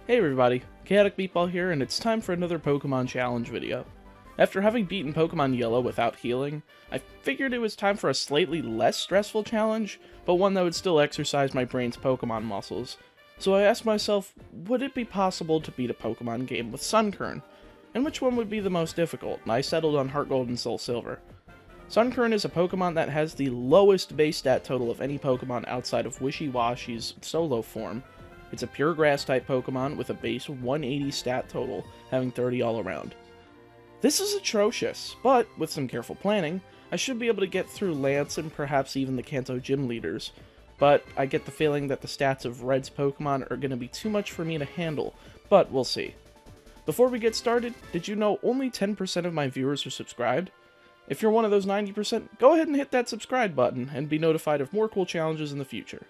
Hey everybody, Chaotic Meatball here, and it's time for another Pokemon Challenge video. After having beaten Pokemon Yellow without healing, I figured it was time for a slightly less stressful challenge, but one that would still exercise my brain's Pokemon muscles. So I asked myself, would it be possible to beat a Pokemon game with Sunkern? And which one would be the most difficult? And I settled on Heart Gold and SoulSilver. Sunkern is a Pokemon that has the lowest base stat total of any Pokemon outside of Wishiwashi's solo form. It's a pure Grass-type Pokemon with a base 180 stat total, having 30 all around. This is atrocious, but with some careful planning, I should be able to get through Lance and perhaps even the Kanto gym leaders. But I get the feeling that the stats of Red's Pokemon are going to be too much for me to handle, but we'll see. Before we get started, did you know only 10% of my viewers are subscribed? If you're one of those 90%, go ahead and hit that subscribe button and be notified of more cool challenges in the future.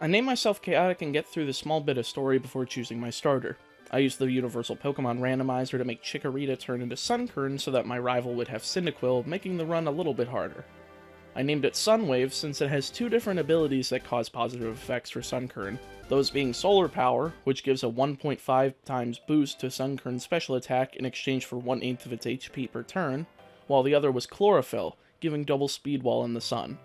I name myself Chaotic and get through the small bit of story before choosing my starter. I used the Universal Pokemon Randomizer to make Chikorita turn into Sunkern so that my rival would have Cyndaquil, making the run a little bit harder. I named it Sunwave since it has two different abilities that cause positive effects for Sunkern, those being Solar Power, which gives a 1.5 times boost to Sunkern's special attack in exchange for 1/8 of its HP per turn, while the other was Chlorophyll, giving double speed while in the sun.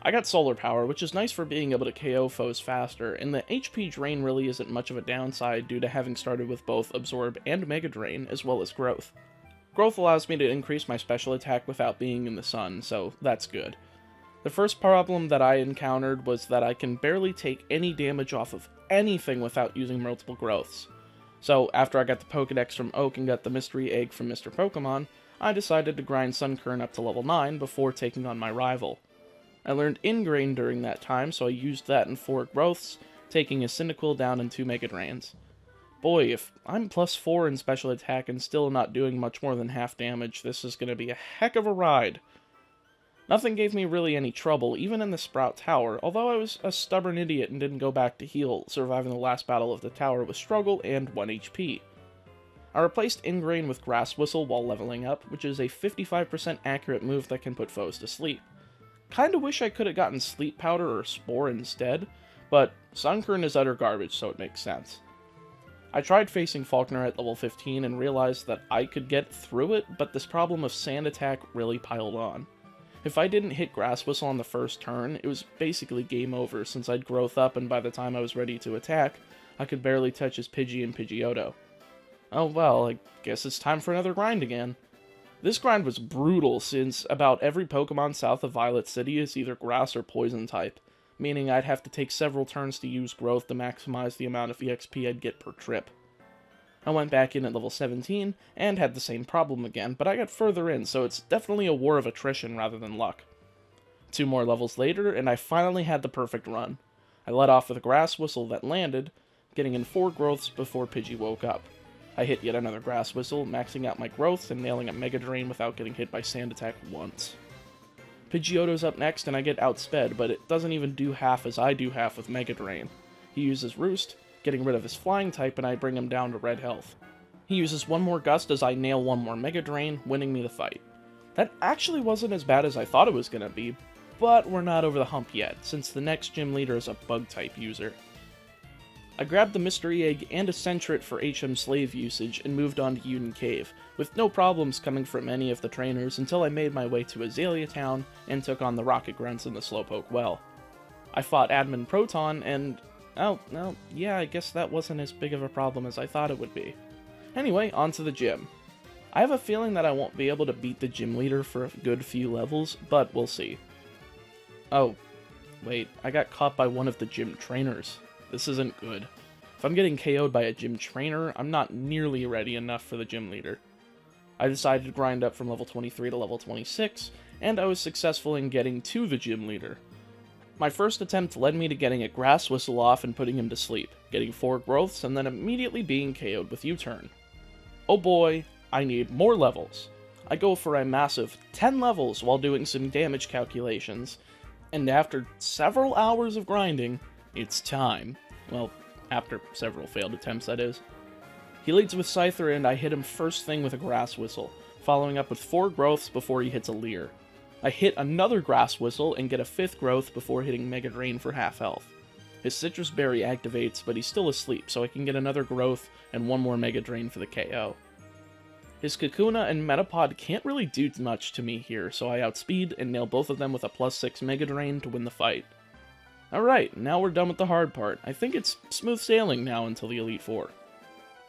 I got Solar Power, which is nice for being able to KO foes faster, and the HP drain really isn't much of a downside due to having started with both Absorb and Mega Drain, as well as Growth. Growth allows me to increase my special attack without being in the sun, so that's good. The first problem that I encountered was that I can barely take any damage off of anything without using multiple growths. So after I got the Pokedex from Oak and got the Mystery Egg from Mr. Pokemon, I decided to grind Sunkern up to level 9 before taking on my rival. I learned Ingrain during that time, so I used that in 4 growths, taking a Cyndaquil down in 2 Mega Drains. Boy, if I'm plus 4 in special attack and still not doing much more than half damage, this is going to be a heck of a ride. Nothing gave me really any trouble, even in the Sprout Tower, although I was a stubborn idiot and didn't go back to heal, surviving the last battle of the tower with struggle and 1 HP. I replaced Ingrain with Grass Whistle while leveling up, which is a 55% accurate move that can put foes to sleep. Kinda wish I could have gotten Sleep Powder or Spore instead, but Sunkern is utter garbage, so it makes sense. I tried facing Faulkner at level 15 and realized that I could get through it, but this problem of Sand Attack really piled on. If I didn't hit Grass Whistle on the first turn, it was basically game over since I'd growth up and by the time I was ready to attack, I could barely touch his Pidgey and Pidgeotto. Oh well, I guess it's time for another grind again. This grind was brutal since about every Pokemon south of Violet City is either grass or poison type, meaning I'd have to take several turns to use growth to maximize the amount of EXP I'd get per trip. I went back in at level 17 and had the same problem again, but I got further in, so it's definitely a war of attrition rather than luck. 2 more levels later, and I finally had the perfect run. I let off with a Grass Whistle that landed, getting in 4 growths before Pidgey woke up. I hit yet another Grass Whistle, maxing out my growths and nailing a Mega Drain without getting hit by Sand Attack once. Pidgeotto's up next and I get outsped, but it doesn't even do half as I do half with Mega Drain. He uses Roost, getting rid of his Flying type, and I bring him down to red health. He uses one more Gust as I nail one more Mega Drain, winning me the fight. That actually wasn't as bad as I thought it was going to be, but we're not over the hump yet, since the next gym leader is a Bug type user. I grabbed the Mystery Egg and a Sentret for HM Slave usage and moved on to Union Cave, with no problems coming from any of the trainers until I made my way to Azalea Town and took on the Rocket Grunts in the Slowpoke Well. I fought Admin Proton and... yeah, I guess that wasn't as big of a problem as I thought it would be. Anyway, on to the gym. I have a feeling that I won't be able to beat the gym leader for a good few levels, but we'll see. Oh, wait, I got caught by one of the gym trainers. This isn't good. If I'm getting KO'd by a gym trainer, I'm not nearly ready enough for the gym leader. I decided to grind up from level 23 to level 26, and I was successful in getting to the gym leader. My first attempt led me to getting a Grass Whistle off and putting him to sleep, getting 4 growths, and then immediately being KO'd with U-turn. Oh boy, I need more levels. I go for a massive 10 levels while doing some damage calculations, and after several hours of grinding, it's time. Well, after several failed attempts, that is. He leads with Scyther, and I hit him first thing with a Grass Whistle, following up with 4 growths before he hits a Leer. I hit another Grass Whistle and get a 5th growth before hitting Mega Drain for half health. his Citrus Berry activates, but he's still asleep, so I can get another Growth and one more Mega Drain for the KO. His Kakuna and Metapod can't really do much to me here, so I outspeed and nail both of them with a +6 Mega Drain to win the fight. Alright, now we're done with the hard part. I think it's smooth sailing now until the Elite Four.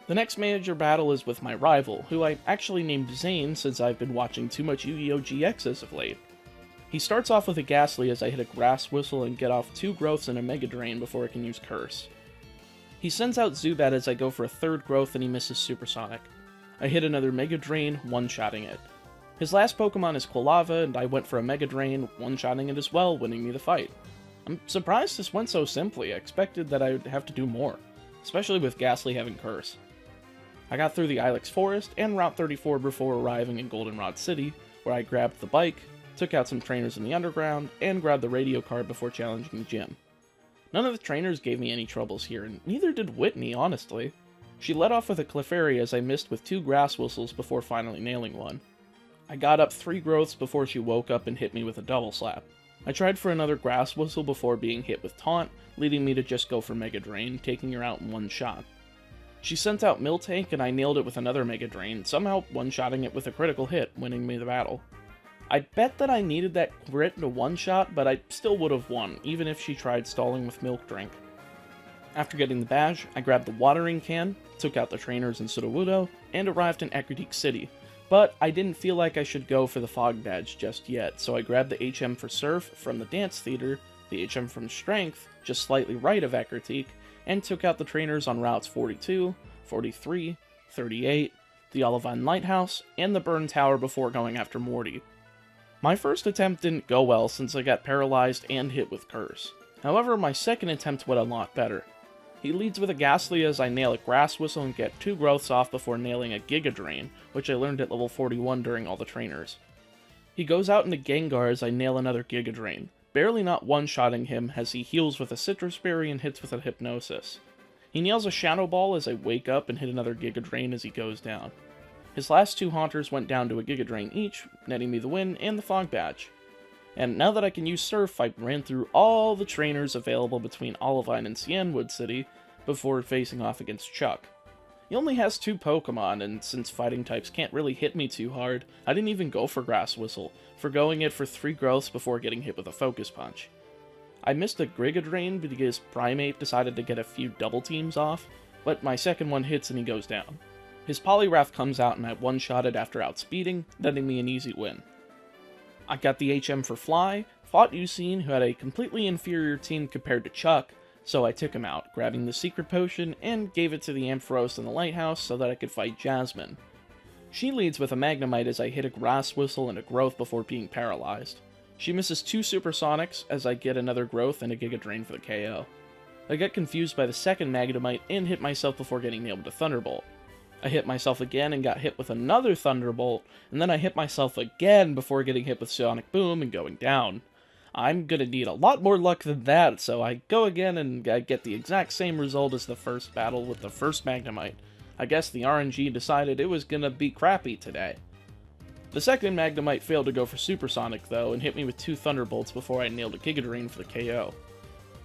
The next major battle is with my rival, who I actually named Zane since I've been watching too much Yu-Gi-Oh! GX as of late. He starts off with a Ghastly as I hit a Grass Whistle and get off 2 Growths and a Mega Drain before I can use Curse. He sends out Zubat as I go for a 3rd Growth and he misses Supersonic. I hit another Mega Drain, one-shotting it. His last Pokemon is Quilava, and I went for a Mega Drain, one-shotting it as well, winning me the fight. I'm surprised this went so simply. I expected that I would have to do more, especially with Ghastly having Curse. I got through the Ilex Forest and Route 34 before arriving in Goldenrod City, where I grabbed the bike, took out some trainers in the underground, and grabbed the radio card before challenging the gym. None of the trainers gave me any troubles here, and neither did Whitney, honestly. She led off with a Clefairy as I missed with 2 Grass Whistles before finally nailing one. I got up 3 Growths before she woke up and hit me with a Double Slap. I tried for another Grass Whistle before being hit with Taunt, leading me to just go for Mega Drain, taking her out in one shot. She sent out Miltank and I nailed it with another Mega Drain, somehow one-shotting it with a critical hit, winning me the battle. I bet that I needed that crit to one-shot, but I still would have won, even if she tried stalling with Milk Drink. After getting the badge, I grabbed the watering can, took out the trainers in Sudowoodo, and arrived in Ecruteak City, but I didn't feel like I should go for the Fog Badge just yet, so I grabbed the HM for Surf from the Dance Theater, the HM from Strength, just slightly right of Ecruteak, and took out the trainers on routes 42, 43, 38, the Olivine Lighthouse, and the Burn Tower before going after Morty. My first attempt didn't go well since I got paralyzed and hit with Curse. However, my second attempt went a lot better. He leads with a Ghastly as I nail a Grass Whistle and get 2 Growths off before nailing a Giga Drain, which I learned at level 41 during all the trainers. He goes out into Gengar as I nail another Giga Drain, barely not one-shotting him as he heals with a Citrus Berry and hits with a Hypnosis. He nails a Shadow Ball as I wake up and hit another Giga Drain as he goes down. His last 2 Haunters went down to a Giga Drain each, netting me the win and the Fog Badge. And now that I can use Surf, I ran through all the trainers available between Olivine and Cianwood City before facing off against Chuck. He only has 2 Pokemon, and since fighting types can't really hit me too hard, I didn't even go for Grass Whistle, forgoing it for 3 Growths before getting hit with a Focus Punch. I missed a Giga Drain because Primeape decided to get a few double teams off, but my second one hits and he goes down. His Poliwrath comes out and I one-shotted after outspeeding, netting me an easy win. I got the HM for Fly, fought Usain, who had a completely inferior team compared to Chuck, so I took him out, grabbing the Secret Potion, and gave it to the Ampharos in the Lighthouse so that I could fight Jasmine. She leads with a Magnemite as I hit a Grass Whistle and a Growth before being paralyzed. She misses 2 Supersonics as I get another Growth and a Giga Drain for the KO. I got confused by the second Magnemite and hit myself before getting nailed with a Thunderbolt. I hit myself again and got hit with another Thunderbolt, and then I hit myself again before getting hit with Sonic Boom and going down. I'm gonna need a lot more luck than that, so I go again and I get the exact same result as the first battle with the first Magnemite. I guess the RNG decided it was gonna be crappy today. The second Magnemite failed to go for Supersonic though, and hit me with 2 Thunderbolts before I nailed a Giga Drain for the KO.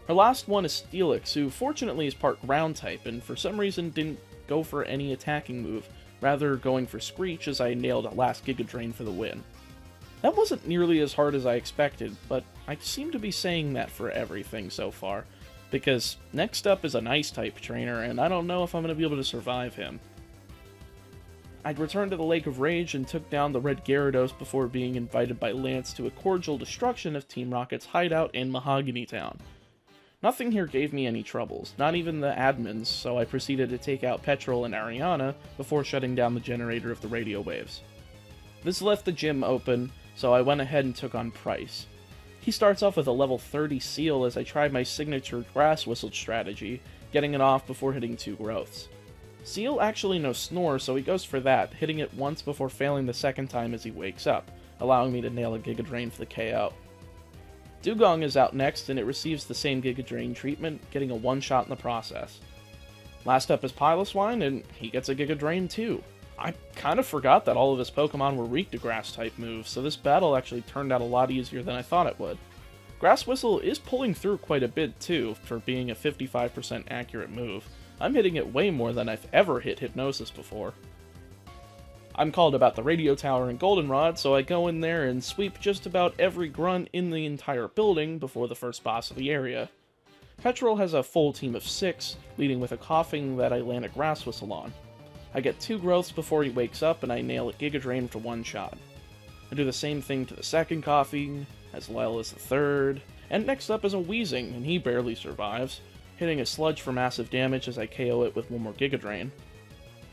Her last one is Steelix, who fortunately is part Ground type, and for some reason didn't go for any attacking move, rather going for Screech as I nailed a last Giga Drain for the win. That wasn't nearly as hard as I expected, but I seem to be saying that for everything so far, because next up is an Ice-type trainer, and I don't know if I'm going to be able to survive him. I'd returned to the Lake of Rage and took down the Red Gyarados before being invited by Lance to a cordial destruction of Team Rocket's hideout in Mahogany Town. Nothing here gave me any troubles, not even the admins, so I proceeded to take out Petrol and Ariana before shutting down the generator of the radio waves. This left the gym open, so I went ahead and took on Price. He starts off with a level 30 Seal as I tried my signature Grass Whistle strategy, getting it off before hitting 2 Growths. Seal actually knows Snore, so he goes for that, hitting it once before failing the second time as he wakes up, allowing me to nail a Giga Drain for the KO. Dugong is out next, and it receives the same Giga Drain treatment, getting a one-shot in the process. Last up is Piloswine, and he gets a Giga Drain too. I kind of forgot that all of his Pokemon were weak to Grass-type moves, so this battle actually turned out a lot easier than I thought it would. Grass Whistle is pulling through quite a bit too, for being a 55% accurate move. I'm hitting it way more than I've ever hit Hypnosis before. I'm called about the radio tower and goldenrod, so I go in there and sweep just about every grunt in the entire building before the first boss of the area. Petrol has a full team of 6, leading with a coughing that I land a Grass Whistle on. I get 2 growths before he wakes up and I nail a Giga Drain for 1 shot. I do the same thing to the second coughing, as well as the third, and next up is a Wheezing, and he barely survives, hitting a Sludge for massive damage as I KO it with 1 more Giga Drain.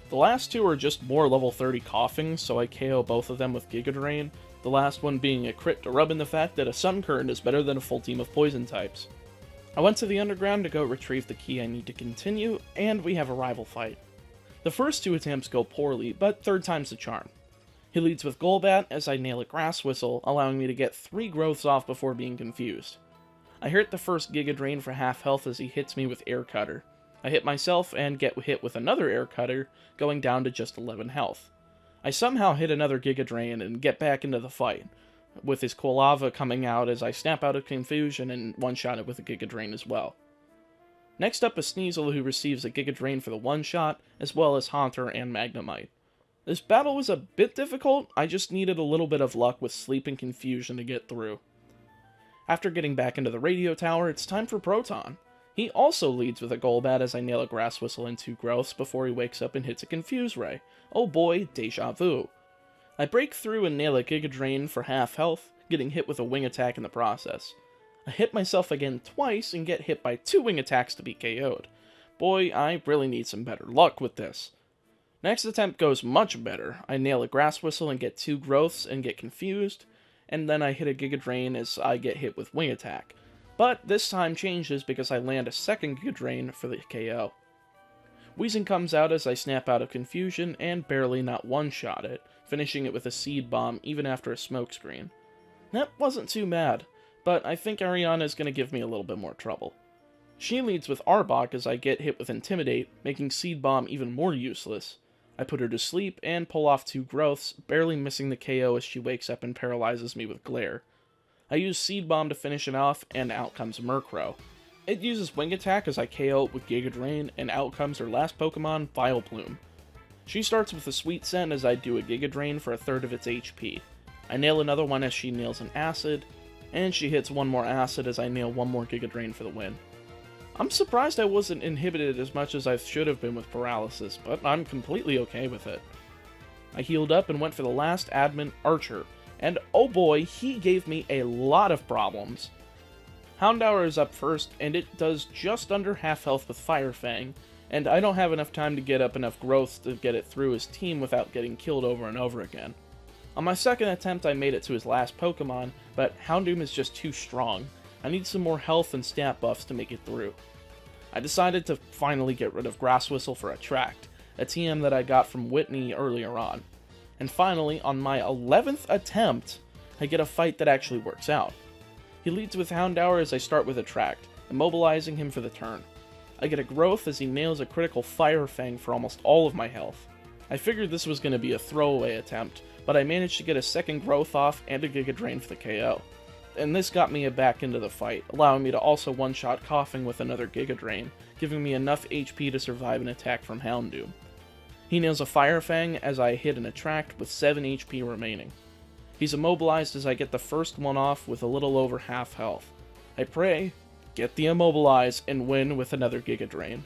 The last 2 are just more level 30 coughings, so I KO both of them with Giga Drain, the last one being a crit to rub in the fact that a Sunkern is better than a full team of poison types. I went to the underground to go retrieve the key I need to continue, and we have a rival fight. The first 2 attempts go poorly, but third time's the charm. He leads with Golbat as I nail a Grass Whistle, allowing me to get 3 growths off before being confused. I hit the first Giga Drain for half health as he hits me with Air Cutter. I hit myself and get hit with another Air Cutter, going down to just 11 health. I somehow hit another Giga Drain and get back into the fight, with his Quilava coming out as I snap out of confusion and one-shot it with a Giga Drain as well. Next up is Sneasel, who receives a Giga Drain for the one-shot, as well as Haunter and Magnemite. This battle was a bit difficult, I just needed a little bit of luck with sleep and confusion to get through. After getting back into the radio tower, it's time for Proton. He also leads with a Golbat as I nail a Grass Whistle and 2 growths before he wakes up and hits a Confuse Ray. Oh boy, deja vu. I break through and nail a Giga Drain for half health, getting hit with a Wing Attack in the process. I hit myself again twice and get hit by 2 Wing Attacks to be KO'd. Boy, I really need some better luck with this. Next attempt goes much better. I nail a Grass Whistle and get 2 growths and get confused, and then I hit a Giga Drain as I get hit with Wing Attack. But this time changes because I land a second Giga Drain for the KO. Wheezing comes out as I snap out of confusion and barely not one-shot it, finishing it with a Seed Bomb even after a smokescreen. That wasn't too bad, but I think Ariana is going to give me a little bit more trouble. She leads with Arbok as I get hit with Intimidate, making Seed Bomb even more useless. I put her to sleep and pull off 2 growths, barely missing the KO as she wakes up and paralyzes me with Glare. I use Seed Bomb to finish it off, and out comes Murkrow. It uses Wing Attack as I KO it with Giga Drain, and out comes her last Pokemon, Vileplume. She starts with a Sweet Scent as I do a Giga Drain for a third of its HP. I nail another one as she nails an Acid, and she hits 1 more Acid as I nail 1 more Giga Drain for the win. I'm surprised I wasn't inhibited as much as I should have been with Paralysis, but I'm completely okay with it. I healed up and went for the last admin, Archer, and oh boy, he gave me a lot of problems. Houndour is up first, and it does just under half health with Fire Fang, and I don't have enough time to get up enough growth to get it through his team without getting killed over and over again. On my second attempt I made it to his last Pokemon, but Houndoom is just too strong. I need some more health and stat buffs to make it through. I decided to finally get rid of Grass Whistle for Attract, a TM that I got from Whitney earlier on. And finally, on my 11th attempt, I get a fight that actually works out. He leads with Houndour as I start with Attract, immobilizing him for the turn. I get a growth as he nails a critical Fire Fang for almost all of my health. I figured this was going to be a throwaway attempt, but I managed to get a second growth off and a Giga Drain for the KO. And this got me back into the fight, allowing me to also one-shot Coughing with another Giga Drain, giving me enough HP to survive an attack from Houndoom. He nails a Fire Fang as I hit an Attract with 7 HP remaining. He's immobilized as I get the first one off with a little over half health. I pray, get the Immobilize, and win with another Giga Drain.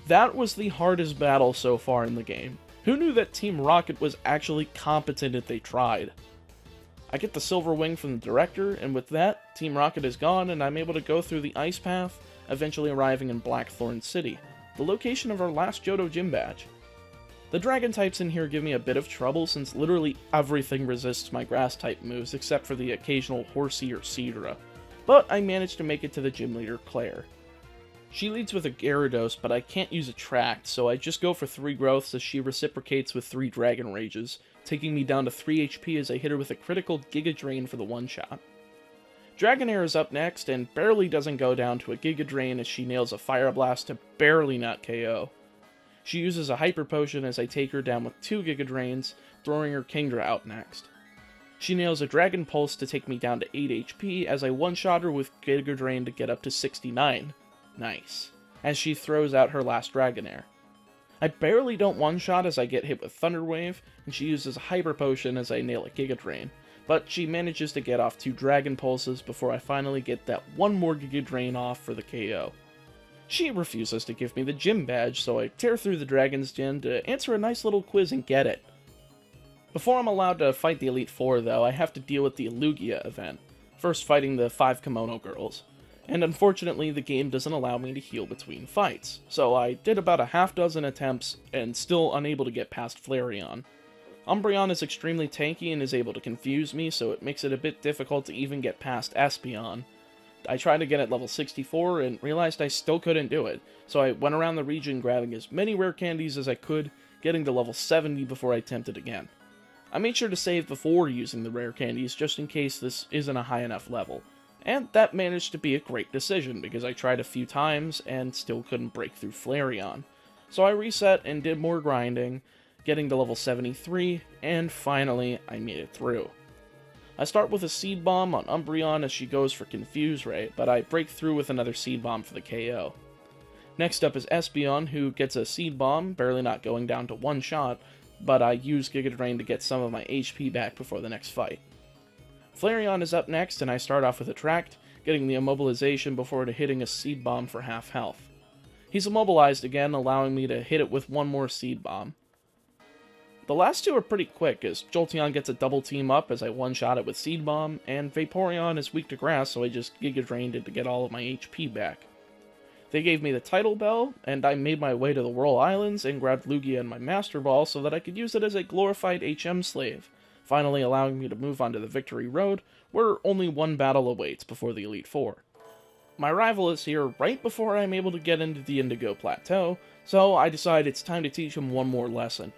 That was the hardest battle so far in the game. Who knew that Team Rocket was actually competent if they tried? I get the Silver Wing from the Director, and with that, Team Rocket is gone and I'm able to go through the Ice Path, eventually arriving in Blackthorn City, the location of our last Johto Gym Badge. The Dragon types in here give me a bit of trouble since literally everything resists my Grass type moves except for the occasional Horsea or Seadra, but I managed to make it to the gym leader, Claire. She leads with a Gyarados, but I can't use Attract, so I just go for 3 growths as she reciprocates with 3 Dragon Rages, taking me down to 3 HP as I hit her with a critical Giga Drain for the one-shot. Dragonair is up next, and barely doesn't go down to a Giga Drain as she nails a Fire Blast to barely not KO. She uses a Hyper Potion as I take her down with 2 Giga Drains, throwing her Kingdra out next. She nails a Dragon Pulse to take me down to 8 HP as I one-shot her with Giga Drain to get up to 69. Nice. As she throws out her last Dragonair. I barely don't one-shot as I get hit with Thunder Wave, and she uses a Hyper Potion as I nail a Giga Drain, but she manages to get off 2 Dragon Pulses before I finally get that one more Giga Drain off for the KO. She refuses to give me the gym badge, so I tear through the Dragon's Den to answer a nice little quiz and get it. Before I'm allowed to fight the Elite Four, though, I have to deal with the Lugia event, first fighting the 5 Kimono Girls. And unfortunately, the game doesn't allow me to heal between fights, so I did about a half dozen attempts and still unable to get past Flareon. Umbreon is extremely tanky and is able to confuse me, so it makes it a bit difficult to even get past Espeon. I tried to get at level 64 and realized I still couldn't do it, so I went around the region grabbing as many rare candies as I could, getting to level 70 before I attempted again. I made sure to save before using the rare candies just in case this isn't a high enough level. And that managed to be a great decision because I tried a few times and still couldn't break through Flareon. So I reset and did more grinding, getting to level 73, and finally I made it through. I start with a Seed Bomb on Umbreon as she goes for Confuse Ray, but I break through with another Seed Bomb for the KO. Next up is Espeon, who gets a Seed Bomb, barely not going down to one shot, but I use Giga Drain to get some of my HP back before the next fight. Flareon is up next, and I start off with Attract, getting the Immobilization before hitting a Seed Bomb for half health. He's immobilized again, allowing me to hit it with one more Seed Bomb. The last two are pretty quick, as Jolteon gets a double team up as I one-shot it with Seed Bomb, and Vaporeon is weak to grass, so I just Giga Drained it to get all of my HP back. They gave me the Title Bell, and I made my way to the Whirl Islands and grabbed Lugia and my Master Ball so that I could use it as a glorified HM slave, finally allowing me to move on to the Victory Road, where only one battle awaits before the Elite Four. My rival is here right before I'm able to get into the Indigo Plateau, so I decide it's time to teach him one more lesson.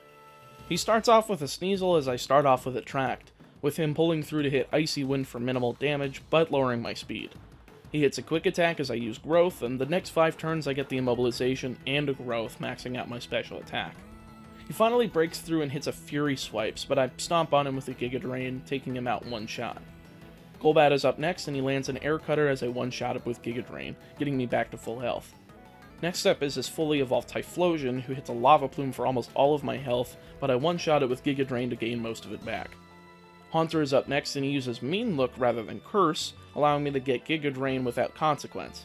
He starts off with a Sneasel as I start off with Attract, with him pulling through to hit Icy Wind for minimal damage, but lowering my speed. He hits a Quick Attack as I use Growth, and the next 5 turns I get the Immobilization and a Growth, maxing out my special attack. He finally breaks through and hits a Fury Swipes, but I stomp on him with a Giga Drain, taking him out in one shot. Golbat is up next, and he lands an Air Cutter as I one-shot it with Giga Drain, getting me back to full health. Next up is his fully evolved Typhlosion, who hits a Lava Plume for almost all of my health, but I one-shot it with Giga Drain to gain most of it back. Haunter is up next, and he uses Mean Look rather than Curse, allowing me to get Giga Drain without consequence.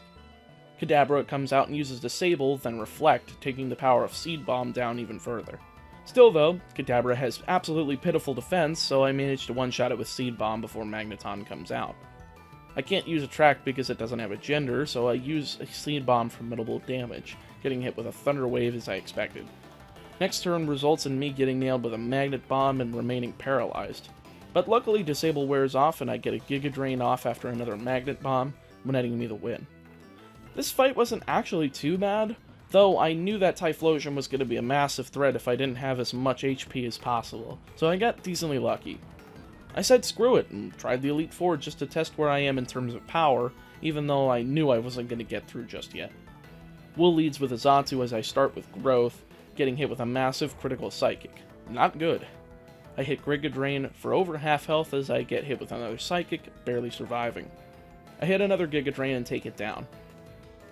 Kadabra comes out and uses Disable, then Reflect, taking the power of Seed Bomb down even further. Still though, Kadabra has absolutely pitiful defense, so I manage to one-shot it with Seed Bomb before Magneton comes out. I can't use Attract because it doesn't have a gender, so I use a Seed Bomb for minimal damage, getting hit with a Thunder Wave as I expected. Next turn results in me getting nailed with a Magnet Bomb and remaining paralyzed. But luckily Disable wears off and I get a Giga Drain off after another Magnet Bomb, netting me the win. This fight wasn't actually too bad, though I knew that Typhlosion was going to be a massive threat if I didn't have as much HP as possible, so I got decently lucky. I said screw it and tried the Elite Four just to test where I am in terms of power, even though I knew I wasn't going to get through just yet. Will leads with a Xatu as I start with Growth, getting hit with a massive critical Psychic. Not good. I hit Giga Drain for over half health as I get hit with another Psychic, barely surviving. I hit another Giga Drain and take it down.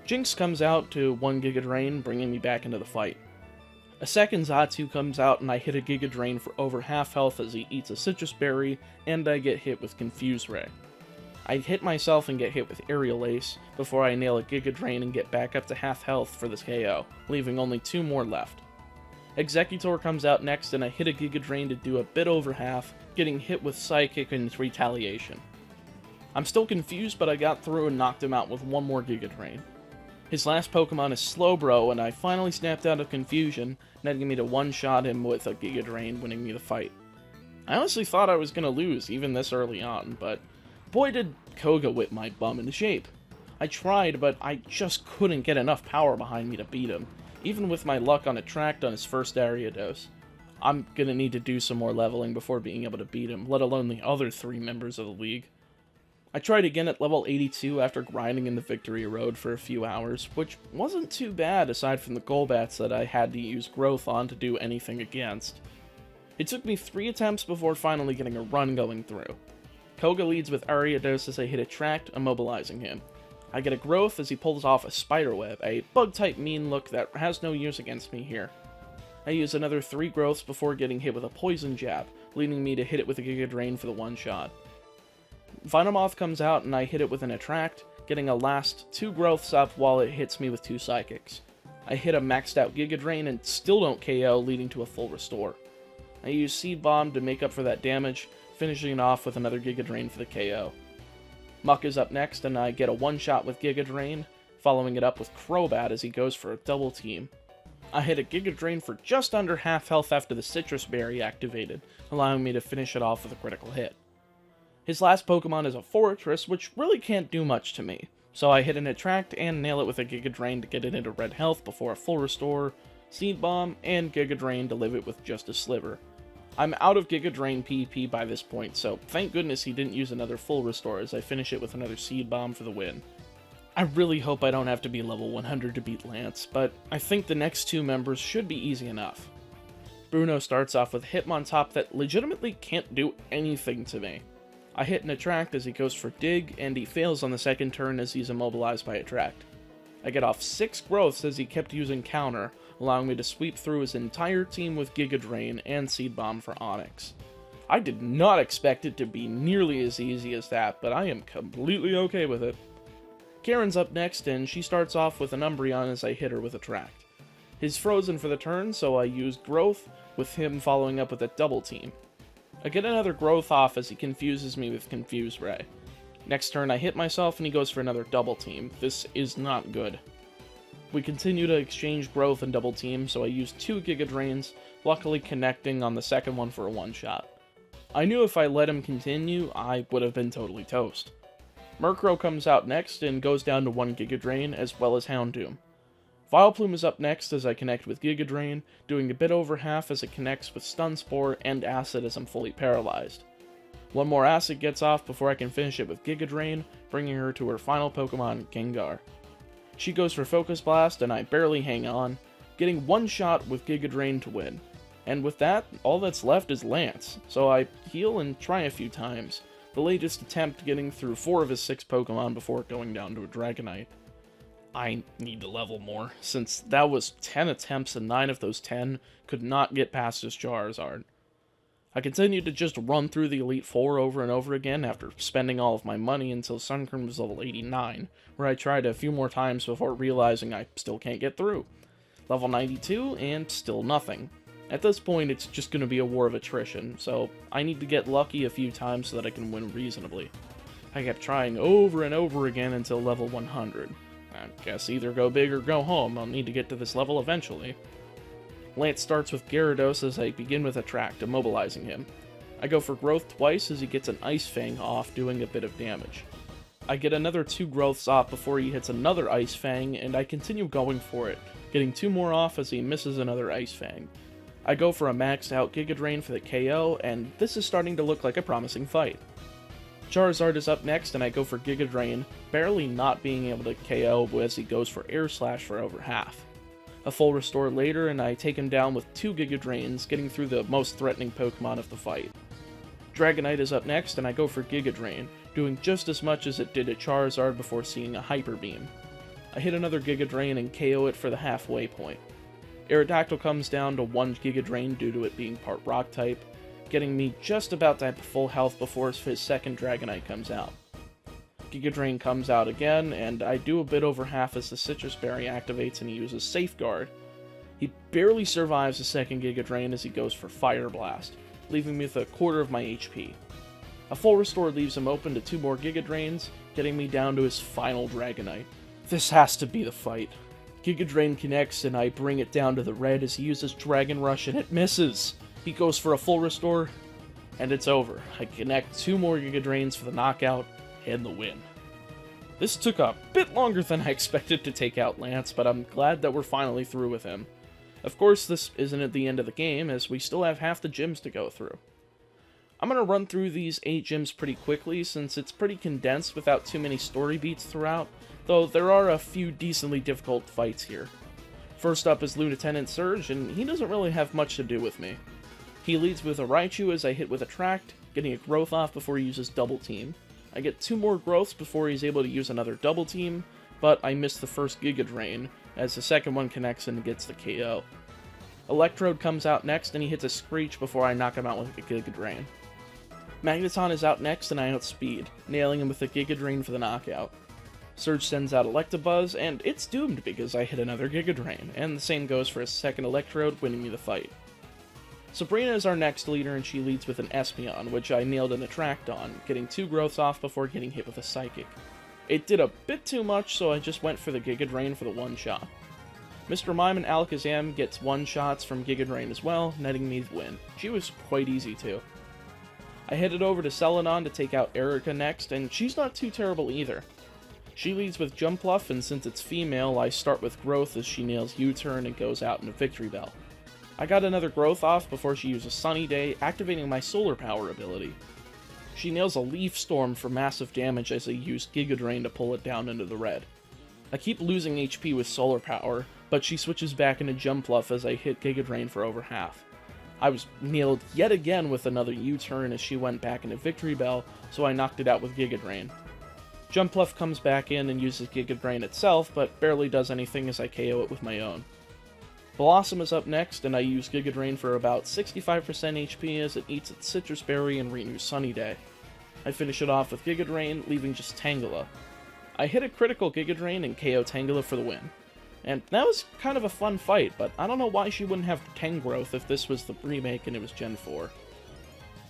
Jinx comes out to 1 Giga Drain, bringing me back into the fight. A second Xatu comes out and I hit a Giga Drain for over half health as he eats a Citrus Berry, and I get hit with Confuse Ray. I hit myself and get hit with Aerial Ace, before I nail a Giga Drain and get back up to half health for this KO, leaving only 2 more left. Executor comes out next and I hit a Giga Drain to do a bit over half, getting hit with Psychic and Retaliation. I'm still confused, but I got through and knocked him out with 1 more Giga Drain. His last Pokemon is Slowbro, and I finally snapped out of confusion, netting me to one-shot him with a Giga Drain, winning me the fight. I honestly thought I was going to lose, even this early on, but boy did Koga whip my bum into shape. I tried, but I just couldn't get enough power behind me to beat him, even with my luck on Attract on his first Gyarados. I'm gonna need to do some more leveling before being able to beat him, let alone the other 3 members of the league. I tried again at level 82 after grinding in the Victory Road for a few hours, which wasn't too bad aside from the Golbats that I had to use Growth on to do anything against. It took me 3 attempts before finally getting a run going through. Koga leads with Gyarados as I hit Attract, immobilizing him. I get a Growth as he pulls off a Spiderweb, a bug-type mean look that has no use against me here. I use another 3 Growths before getting hit with a Poison Jab, leading me to hit it with a Giga Drain for the one-shot. Venomoth comes out and I hit it with an Attract, getting a last 2 Growths up while it hits me with 2 Psychics. I hit a maxed out Giga Drain and still don't KO, leading to a full restore. I use Seed Bomb to make up for that damage, finishing it off with another Giga Drain for the KO. Muck is up next and I get a one-shot with Giga Drain, following it up with Crobat as he goes for a double team. I hit a Giga Drain for just under half health after the Citrus Berry activated, allowing me to finish it off with a critical hit. His last Pokemon is a Fortress, which really can't do much to me, so I hit an Attract and nail it with a Giga Drain to get it into red health before a full restore, Seed Bomb, and Giga Drain to live it with just a Sliver. I'm out of Giga Drain PvP by this point, so thank goodness he didn't use another full restore as I finish it with another Seed Bomb for the win. I really hope I don't have to be level 100 to beat Lance, but I think the next 2 members should be easy enough. Bruno starts off with Hitmontop that legitimately can't do anything to me. I hit an Attract as he goes for Dig, and he fails on the second turn as he's immobilized by Attract. I get off 6 Growths as he kept using Counter, allowing me to sweep through his entire team with Giga Drain and Seed Bomb for Onix. I did not expect it to be nearly as easy as that, but I am completely okay with it. Karen's up next, and she starts off with an Umbreon as I hit her with Attract. He's frozen for the turn, so I use Growth, with him following up with a double team. I get another Growth off as he confuses me with Confuse Ray. Next turn I hit myself and he goes for another double team. This is not good. We continue to exchange Growth and double team, so I use 2 Giga Drains, luckily connecting on the second one for a one-shot. I knew if I let him continue, I would have been totally toast. Murkrow comes out next and goes down to 1 Giga Drain, as well as Houndoom. Vileplume is up next as I connect with Giga Drain, doing a bit over half as it connects with Stun Spore and Acid as I'm fully paralyzed. One more Acid gets off before I can finish it with Giga Drain, bringing her to her final Pokemon, Gengar. She goes for Focus Blast and I barely hang on, getting one shot with Giga Drain to win. And with that, all that's left is Lance, so I heal and try a few times, the latest attempt getting through 4 of his 6 Pokemon before going down to a Dragonite. I need to level more, since that was 10 attempts and 9 of those 10 could not get past his Charizard. I continued to just run through the Elite Four over and over again after spending all of my money until Sunkern was level 89, where I tried a few more times before realizing I still can't get through. Level 92, and still nothing. At this point, it's just going to be a war of attrition, so I need to get lucky a few times so that I can win reasonably. I kept trying over and over again until level 100. I guess either go big or go home, I'll need to get to this level eventually. Lance starts with Gyarados as I begin with Attract, immobilizing him. I go for Growth twice as he gets an Ice Fang off, doing a bit of damage. I get another 2 Growths off before he hits another Ice Fang, and I continue going for it, getting 2 more off as he misses another Ice Fang. I go for a maxed out Giga Drain for the KO, and this is starting to look like a promising fight. Charizard is up next, and I go for Giga Drain, barely not being able to KO as he goes for Air Slash for over half. A full restore later, and I take him down with 2 Giga Drains, getting through the most threatening Pokemon of the fight. Dragonite is up next, and I go for Giga Drain, doing just as much as it did at Charizard before seeing a Hyper Beam. I hit another Giga Drain and KO it for the halfway point. Aerodactyl comes down to 1 Giga Drain due to it being part Rock type, getting me just about to full health before his second Dragonite comes out. Giga Drain comes out again, and I do a bit over half as the Citrus Berry activates and he uses Safeguard. He barely survives the second Giga Drain as he goes for Fire Blast, leaving me with a quarter of my HP. A full restore leaves him open to 2 more Giga Drains, getting me down to his final Dragonite. This has to be the fight. Giga Drain connects and I bring it down to the red as he uses Dragon Rush and it misses! He goes for a full restore, and it's over. I connect 2 more Giga Drains for the knockout, and the win. This took a bit longer than I expected to take out Lance, but I'm glad that we're finally through with him. Of course, this isn't at the end of the game, as we still have half the gyms to go through. I'm going to run through these 8 gyms pretty quickly, since it's pretty condensed without too many story beats throughout, though there are a few decently difficult fights here. First up is Lieutenant Serge, and he doesn't really have much to do with me. He leads with a Raichu as I hit with Attract, getting a Growth off before he uses Double Team. I get 2 more Growths before he's able to use another Double Team, but I miss the first Giga Drain, as the second one connects and gets the KO. Electrode comes out next, and he hits a Screech before I knock him out with a Giga Drain. Magneton is out next, and I outspeed, nailing him with a Giga Drain for the knockout. Serge sends out Electabuzz, and it's doomed because I hit another Giga Drain, and the same goes for a second Electrode, winning me the fight. Sabrina is our next leader, and she leads with an Espeon, which I nailed an Attract on, getting 2 Growths off before getting hit with a Psychic. It did a bit too much, so I just went for the Giga Drain for the one-shot. Mr. Mime and Alakazam gets one-shots from Giga Drain as well, netting me the win. She was quite easy too. I headed over to Celadon to take out Erica next, and she's not too terrible either. She leads with Jumpluff, and since it's female, I start with Growth as she nails U-turn and goes out in a Victory Bell. I got another Growth off before she uses Sunny Day, activating my Solar Power ability. She nails a Leaf Storm for massive damage as I use Giga Drain to pull it down into the red. I keep losing HP with Solar Power, but she switches back into Jumpluff as I hit Giga Drain for over half. I was nailed yet again with another U-turn as she went back into Victory Bell, so I knocked it out with Giga Drain. Jumpluff comes back in and uses Giga Drain itself, but barely does anything as I KO it with my own. Blossom is up next, and I use Giga Drain for about 65% HP as it eats its Citrus Berry and renews Sunny Day. I finish it off with Giga Drain, leaving just Tangela. I hit a critical Giga Drain and KO Tangela for the win. And that was kind of a fun fight, but I don't know why she wouldn't have Tangrowth if this was the remake and it was Gen 4.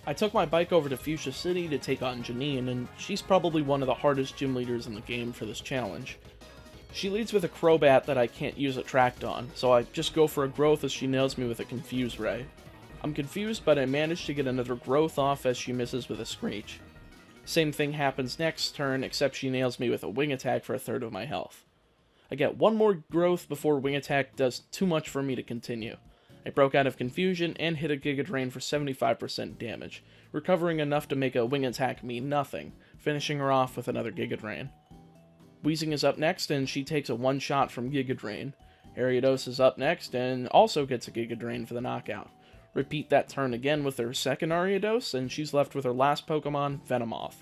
I took my bike over to Fuchsia City to take on Janine, and she's probably one of the hardest gym leaders in the game for this challenge. She leads with a Crobat that I can't use Attract on, so I just go for a Growth as she nails me with a Confuse Ray. I'm confused, but I manage to get another Growth off as she misses with a Screech. Same thing happens next turn, except she nails me with a Wing Attack for a third of my health. I get 1 more Growth before Wing Attack does too much for me to continue. I broke out of confusion and hit a Giga Drain for 75% damage, recovering enough to make a Wing Attack mean nothing, finishing her off with another Giga Drain. Wheezing is up next, and she takes a one-shot from Giga Drain. Gyarados is up next, and also gets a Giga Drain for the knockout. Repeat that turn again with her second Gyarados, and she's left with her last Pokemon, Venomoth.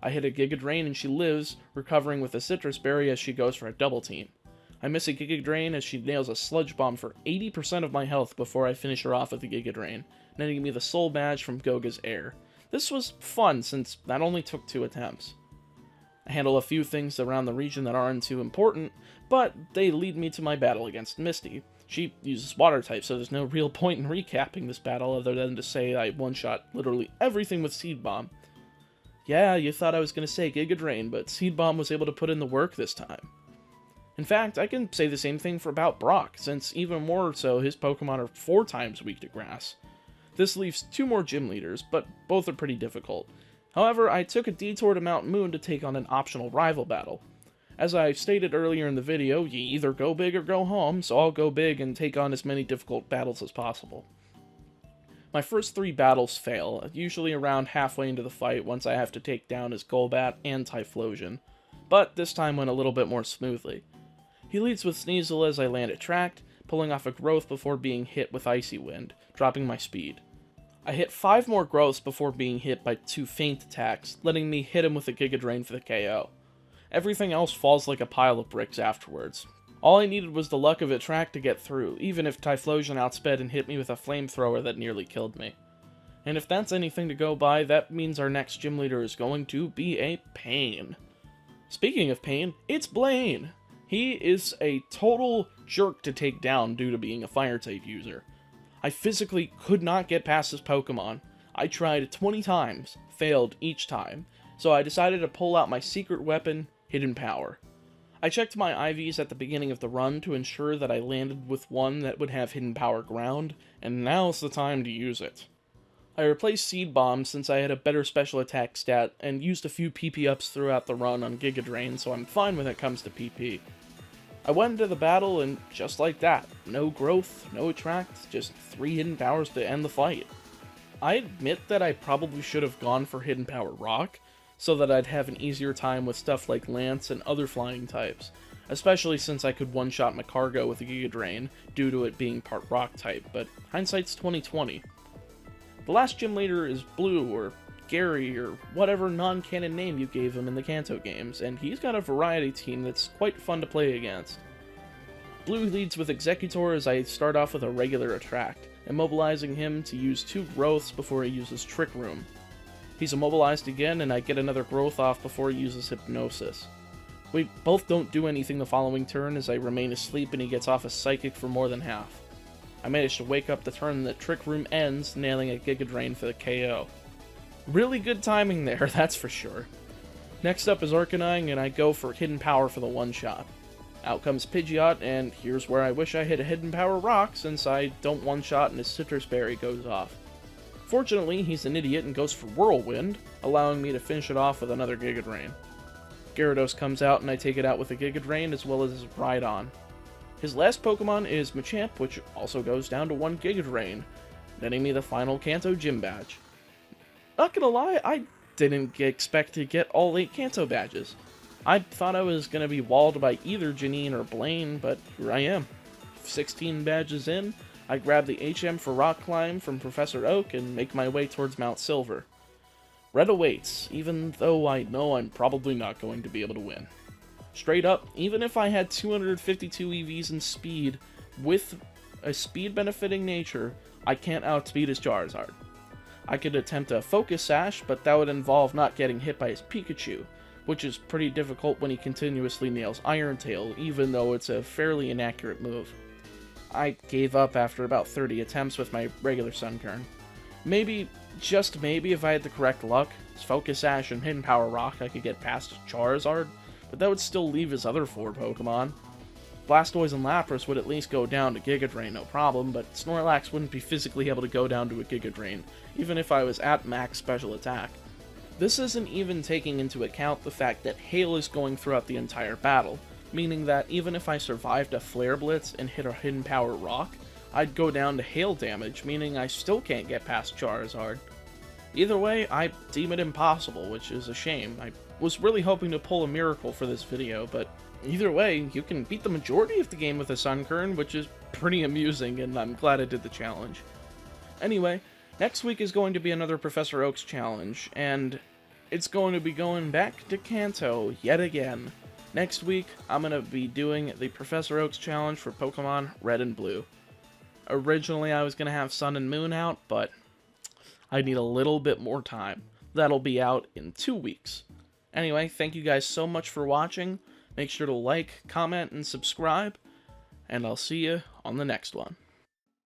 I hit a Giga Drain and she lives, recovering with a Citrus Berry as she goes for a double team. I miss a Giga Drain as she nails a Sludge Bomb for 80% of my health before I finish her off with a Giga Drain, netting me the Soul Badge from Goga's Air. This was fun since that only took 2 attempts. I handle a few things around the region that aren't too important, but they lead me to my battle against Misty. She uses Water type, so there's no real point in recapping this battle other than to say I one-shot literally everything with Seed Bomb. Yeah, you thought I was going to say Giga Drain, but Seed Bomb was able to put in the work this time. In fact, I can say the same thing for about Brock, since even more so, his Pokemon are 4 times weak to Grass. This leaves 2 more gym leaders, but both are pretty difficult. However, I took a detour to Mount Moon to take on an optional rival battle. As I stated earlier in the video, you either go big or go home, so I'll go big and take on as many difficult battles as possible. My first 3 battles fail, usually around halfway into the fight once I have to take down his Golbat and Typhlosion, but this time went a little bit more smoothly. He leads with Sneasel as I land Attract, pulling off a Growth before being hit with Icy Wind, dropping my speed. I hit 5 more Growths before being hit by 2 feint attacks, letting me hit him with a Giga Drain for the KO. Everything else falls like a pile of bricks afterwards. All I needed was the luck of Attract to get through, even if Typhlosion outsped and hit me with a Flamethrower that nearly killed me. And if that's anything to go by, that means our next gym leader is going to be a pain. Speaking of pain, it's Blaine! He is a total jerk to take down due to being a Fire-type user. I physically could not get past his Pokemon. I tried 20 times, failed each time, so I decided to pull out my secret weapon, Hidden Power. I checked my IVs at the beginning of the run to ensure that I landed with one that would have Hidden Power ground, and now's the time to use it. I replaced Seed Bomb since I had a better special attack stat, and used a few PP ups throughout the run on Giga Drain, so I'm fine when it comes to PP. I went into the battle, and just like that, no Growth, no Attract, just 3 Hidden Powers to end the fight. I admit that I probably should have gone for Hidden Power Rock, so that I'd have an easier time with stuff like Lance and other flying types, especially since I could one-shot Magcargo with a Giga Drain due to it being part Rock type, but hindsight's 20/20. The last gym leader is Blue, or Gary, or whatever non-canon name you gave him in the Kanto games, and he's got a variety team that's quite fun to play against. Blue leads with Executor as I start off with a regular attract, immobilizing him to use 2 growths before he uses Trick Room. He's immobilized again, and I get another growth off before he uses Hypnosis. We both don't do anything the following turn as I remain asleep and he gets off a Psychic for more than half. I manage to wake up the turn that Trick Room ends, nailing a Giga Drain for the KO. Really good timing there, that's for sure. Next up is Arcanine, and I go for Hidden Power for the one-shot. Out comes Pidgeot, and here's where I wish I hit a Hidden Power Rock since I don't one-shot and his Citrus Berry goes off. Fortunately, he's an idiot and goes for Whirlwind, allowing me to finish it off with another Giga Drain. Gyarados comes out and I take it out with a Giga Drain as well as his Rhydon. His last Pokemon is Machamp, which also goes down to 1 Giga Drain, netting me the final Kanto Gym Badge. Not gonna lie, I didn't expect to get all 8 Kanto badges. I thought I was gonna be walled by either Janine or Blaine, but here I am. 16 badges in, I grab the HM for Rock Climb from Professor Oak and make my way towards Mount Silver. Red awaits, even though I know I'm probably not going to be able to win. Straight up, even if I had 252 EVs in speed, with a speed benefiting nature, I can't outspeed his Charizard. I could attempt a Focus Sash, but that would involve not getting hit by his Pikachu, which is pretty difficult when he continuously nails Iron Tail, even though it's a fairly inaccurate move. I gave up after about 30 attempts with my regular Sunkern. Maybe, just maybe, if I had the correct luck, his Focus Sash and Hidden Power Rock, I could get past Charizard, but that would still leave his other 4 Pokemon. Blastoise and Lapras would at least go down to Giga Drain, no problem, but Snorlax wouldn't be physically able to go down to a Giga Drain, even if I was at max special attack. This isn't even taking into account the fact that Hail is going throughout the entire battle, meaning that even if I survived a Flare Blitz and hit a Hidden Power Rock, I'd go down to Hail damage, meaning I still can't get past Charizard. Either way, I deem it impossible, which is a shame. I was really hoping to pull a miracle for this video, but either way, you can beat the majority of the game with a Sunkern, which is pretty amusing, and I'm glad I did the challenge. Anyway, next week is going to be another Professor Oak's challenge, and it's going to be going back to Kanto yet again. Next week, I'm going to be doing the Professor Oak's challenge for Pokemon Red and Blue. Originally, I was going to have Sun and Moon out, but I need a little bit more time. That'll be out in 2 weeks. Anyway, thank you guys so much for watching. Make sure to like, comment, and subscribe, and I'll see you on the next one.